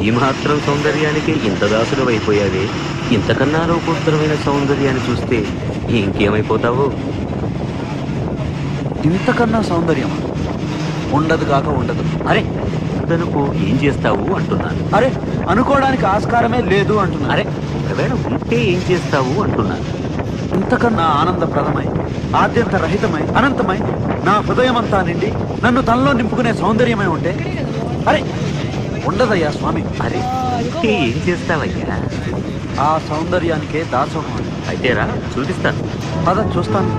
ఈ మాత్రం సౌందర్యానికి ఇంత దాసులవైపోయావే. ఇంతకన్నా రూపోత్తరమైన సౌందర్యాన్ని చూస్తే ఇంకేమైపోతావు? ఇంతకన్నా సౌందర్యం ఉండదు కాక ఉండదు. అరే తనకు ఏం చేస్తావు అంటున్నాను. అరే అనుకోవడానికి ఆస్కారమే లేదు అంటున్నా. అరే ఒకవేళ ఉంటే ఏం చేస్తావు అంటున్నాను. ఇంతకన్నా ఆనందప్రదమై, ఆద్యంత రహితమై, అనంతమై, నా హృదయమంతా నిండి నన్ను తనలో నింపుకునే సౌందర్యమై ఉంటే అరే ఉండదయ్యా స్వామి. అరే ఉంటే ఏం చేస్తావయ్యా? ఆ సౌందర్యానికే దాసోహం. అయితే రా చూపిస్తాను. పద చూస్తాను.